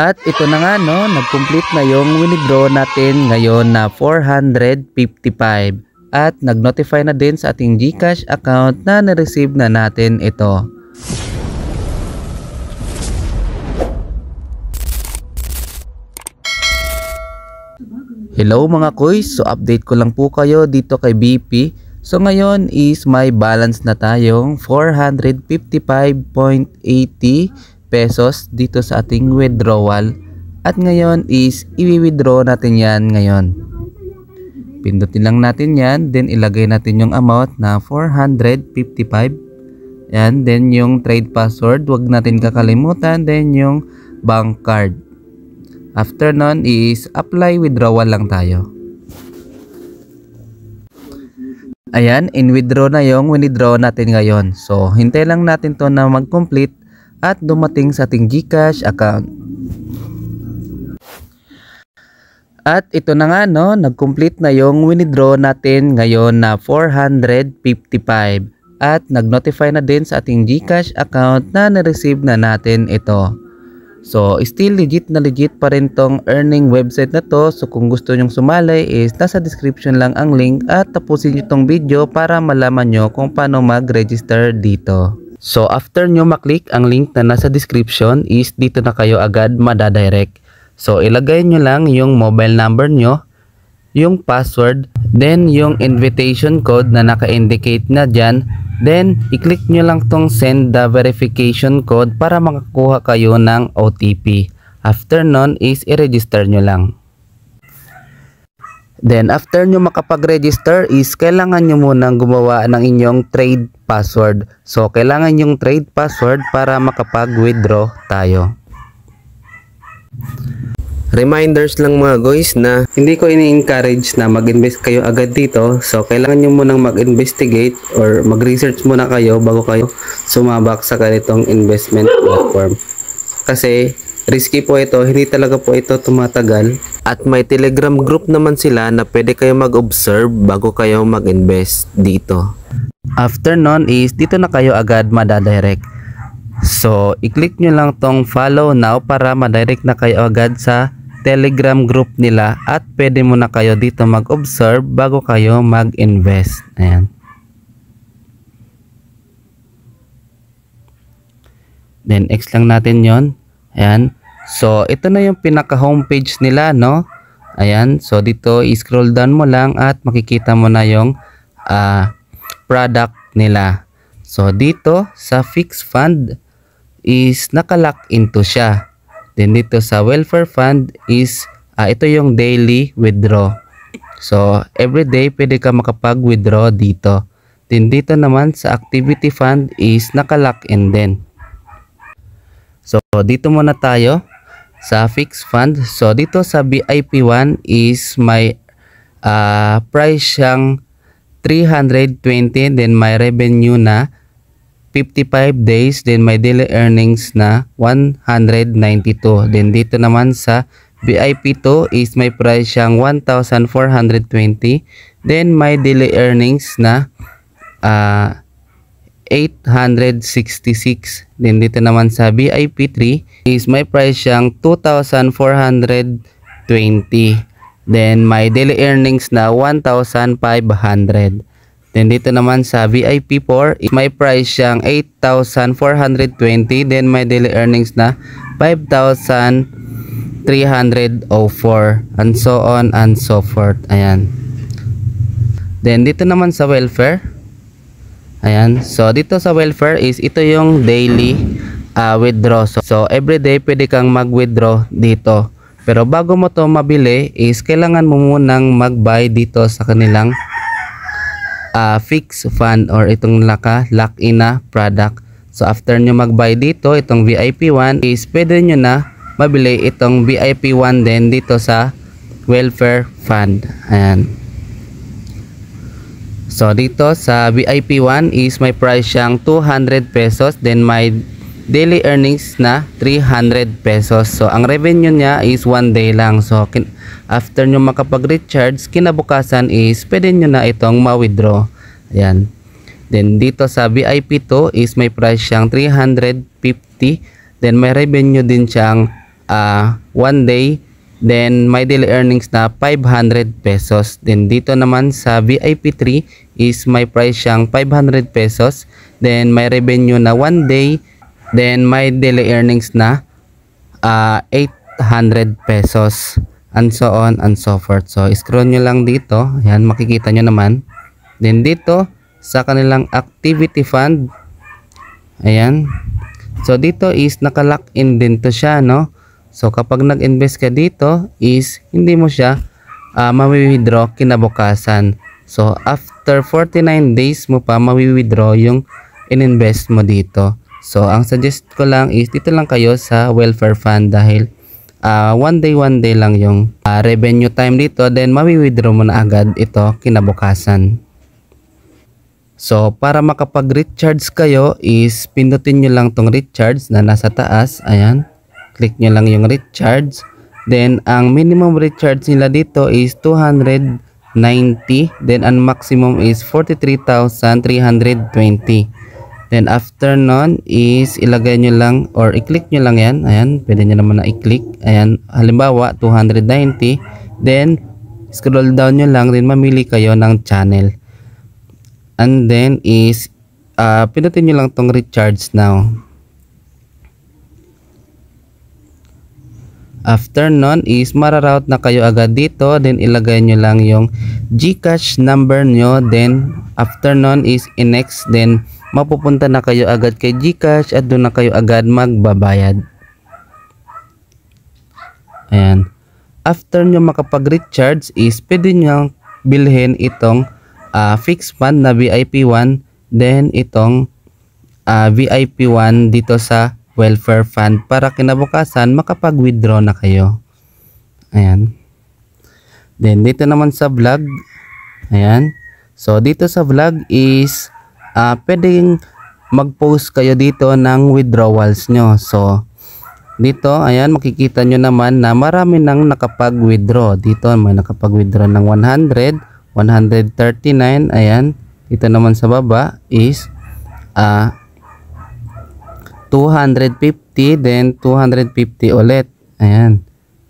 At ito na nga no, nag-complete na yung withdraw natin ngayon na 455 at nag-notify na din sa ating GCash account na na-receive na natin ito. Hello mga kuys, so update ko lang po kayo dito kay BP. So ngayon is may balance na tayong 455.80 pesos dito sa ating withdrawal. At ngayon is i-withdraw natin yan ngayon. Pindutin lang natin yan, then ilagay natin yung amount na 455. Yan, then yung trade password, wag natin kakalimutan, then yung bank card. After nun is apply withdrawal lang tayo. Ayan, in withdraw na yung withdraw natin ngayon. So hintay lang natin to na mag-complete at dumating sa ating GCash account. At ito na nga no, nag-complete na yung withdraw natin ngayon na 455 at nag-notify na din sa ating GCash account na na-receive na natin ito. So still legit pa rin tong earning website na to. So kung gusto nyong sumali is nasa description lang ang link at tapusin nyo tong video para malaman nyo kung paano mag-register dito. So after nyo maklik ang link na nasa description is dito na kayo agad madadirect. So ilagay nyo lang yung mobile number nyo, yung password, then yung invitation code na naka-indicate na dyan. Then i-click nyo lang tong send the verification code para makakuha kayo ng OTP. After nun is i-register nyo lang. Then after nyo makapag-register is kailangan nyo munang gumawa ng inyong trade password. So kailangan yung trade password para makapag-withdraw tayo. Reminders lang mga guys na hindi ko ini-encourage na mag-invest kayo agad dito. So kailangan nyo munang mag-investigate or mag-research muna kayo bago kayo sumabak sa ganitong investment platform. Kasi risky po ito, hindi talaga po ito tumatagal. At may Telegram group naman sila na pwede kayo mag-observe bago kayo mag-invest dito. After nun is dito na kayo agad madadirect. So i-click nyo lang tong follow now para madirect na kayo agad sa Telegram group nila at pwede muna kayo dito mag-observe bago kayo mag-invest. Ayan. Then X lang natin yon. Ayan. So ito na yung pinaka homepage nila no. Ayan. So dito i-scroll down mo lang at makikita mo na yung product nila. So dito sa fixed fund is naka-lock into siya. Then dito sa welfare fund is ito yung daily withdraw. So every day pwede ka makapag-withdraw dito. Then dito naman sa activity fund is naka-lock in din. So dito muna tayo sa fixed fund. So dito sa VIP 1 is may price siyang 320, then may revenue na 55 days, then may daily earnings na 192. Then dito naman sa VIP 2 is may price siyang 1,420, then may daily earnings na 866. Then dito naman sa VIP 3 is may price siyang 2,420, then may daily earnings na 1,500. Then dito naman sa VIP 4 is may price siyang 8,420, then may daily earnings na 5,304, and so on and so forth. Ayan. Then dito naman sa welfare. Ayan. So dito sa welfare is ito yung daily withdraw. So everyday pwede kang mag-withdraw dito. Pero bago mo to mabili is kailangan mo munang mag-buy dito sa kanilang fixed fund or itong lock in na product. So after nyo mag-buy dito itong VIP 1 is pwede nyo na mabili itong VIP 1 din dito sa welfare fund. Ayan. So dito sa VIP 1 is may price siyang 200 pesos, then may daily earnings na 300 pesos. So ang revenue niya is 1 day lang. So after nyo makapag-recharge, kinabukasan is pwede nyo na itong ma-withdraw. Ayan. Then dito sa VIP 2 is may price siyang 350, then may revenue din siyang 1 day, then my daily earnings na 500 pesos. Then dito naman sa VIP 3 is may price siyang 500 pesos, then may revenue na 1 day, then my daily earnings na 800 pesos, and so on and so forth. So scroll nyo lang dito, ayan, makikita nyo naman. Then dito sa kanilang activity fund, ayan, so dito is naka-lock in din to siya, no? So kapag nag-invest ka dito is hindi mo siya mawi-withdraw kinabukasan. So after 49 days mo pa mawi-withdraw yung in-invest mo dito. So ang suggest ko lang is dito lang kayo sa welfare fund dahil 1 day lang yung revenue time dito, then mawi-withdraw mo na agad ito kinabukasan. So para makapag-recharge kayo is pindutin nyo lang tong recharge na nasa taas, ayan. Click nyo lang yung recharge. Then ang minimum recharge nila dito is 290. Then ang maximum is 43,320. Then after nun is ilagay nyo lang or i-click nyo lang yan. Ayan, pwede nyo naman na i-click. Ayan, halimbawa 290. Then scroll down nyo lang, then mamili kayo ng channel. And then is pindutin nyo lang tong recharge now. After nun is mararoute na kayo agad dito, then ilagay nyo lang yung GCash number nyo, then after nun is in-next, then mapupunta na kayo agad kay GCash at doon na kayo agad magbabayad. Ayan. After nyo makapag-recharge is pwede nyo bilhin itong fixed fund na VIP 1, then itong VIP 1 dito sa welfare fund para kinabukasan makapag-withdraw na kayo. Ayan. Then dito naman sa vlog, ayan. So dito sa vlog is pwedeng mag-post kayo dito ng withdrawals nyo. So dito, ayan, makikita nyo naman na marami nang nakapag-withdraw. Dito may nakapag-withdraw ng 100, 139, ayan. Dito naman sa baba is 250, then 250 ulit. Ayan.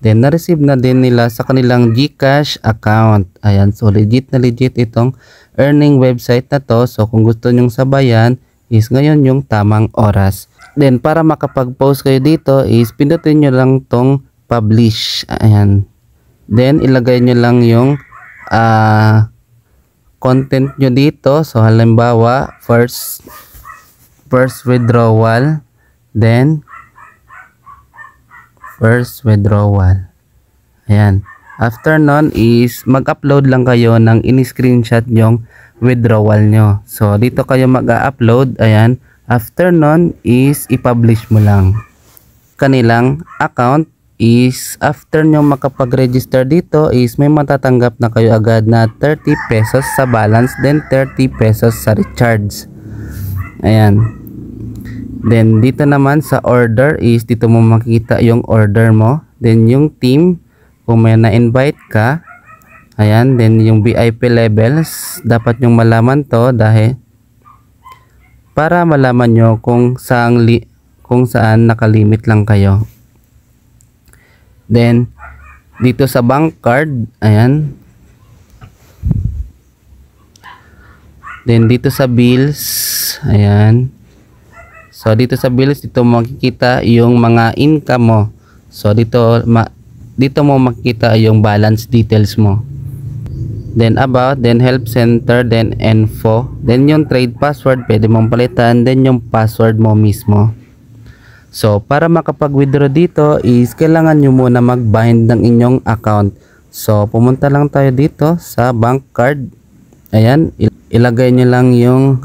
Then na-receive na din nila sa kanilang GCash account. Ayan. So legit na legit itong earning website na to. So kung gusto nyong sabayan is ngayon yung tamang oras. Then para makapag-post kayo dito is pindutin nyo lang tong publish. Ayan. Then ilagay nyo lang yung content nyo dito. So halimbawa first withdrawal, then first withdrawal. Ayan. After nun is mag-upload lang kayo ng in-screenshot yung withdrawal nyo. So dito kayo mag-upload. Ayan. After nun is i-publish mo lang. Kanilang account is after nyo makapag-register dito is may matatanggap na kayo agad na 30 pesos sa balance, then 30 pesos sa recharge. Ayan. Then dito naman sa order is dito mo makikita yung order mo, then yung team kung may na-invite ka. Ayan. Then yung VIP levels dapat nyong malaman to dahil para malaman nyo kung saan nakalimit lang kayo. Then dito sa bank card, ayan. Then dito sa bills, ayan. So dito sa bills, dito mo makikita yung mga income mo. So dito mo makikita yung balance details mo. Then about, then help center, then info, then yung trade password pwede mong palitan, then yung password mo mismo. So para makapag-withdraw dito is kailangan nyo muna mag-bind ng inyong account. So pumunta lang tayo dito sa bank card. Ayan, ilagay nyo lang yung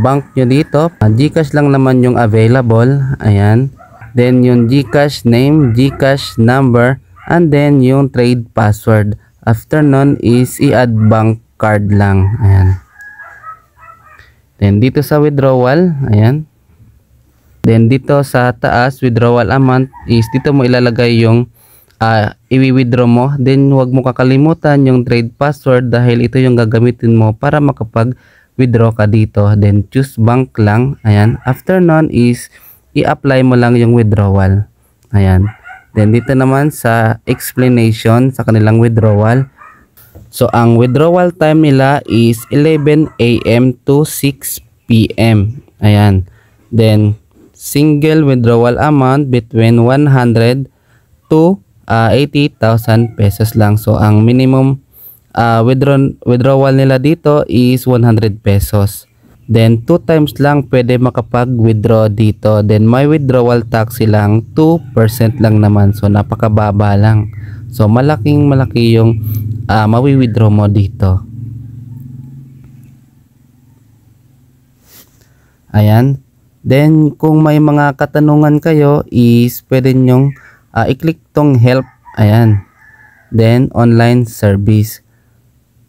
bank nyo dito. GCash lang naman yung available. Ayan. Then yung GCash name, GCash number, and then yung trade password. After nun is i-add bank card lang. Ayan. Then dito sa withdrawal, ayan. Then dito sa taas, withdrawal amount is dito mo ilalagay yung i-withdraw mo. Then huwag mo kakalimutan yung trade password dahil ito yung gagamitin mo para makapag-withdraw ka dito. Then choose bank lang. Ayan. After nun is i-apply mo lang yung withdrawal. Ayan. Then dito naman sa explanation sa kanilang withdrawal. So ang withdrawal time nila is 11 AM to 6 PM. Ayan. Then single withdrawal amount between 100 to 80,000 pesos lang. So ang minimum withdrawal nila dito is 100 pesos. Then 2 times lang pwede makapag-withdraw dito. Then may withdrawal tax silang 2% lang naman. So napakababa lang. So malaki yung mawi-withdraw mo dito. Ayan. Then kung may mga katanungan kayo is pwede nyong i-click tong help. Ayan. Then online service.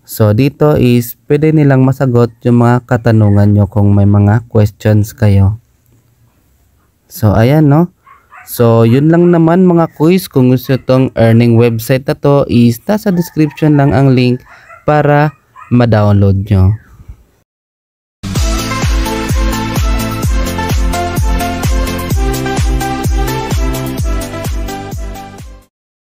So dito is pwede nilang masagot yung mga katanungan nyo kung may mga questions kayo. So ayan, no. So yun lang naman mga quiz. Kung gusto tong earning website na to is nasa description lang ang link para ma-download nyo.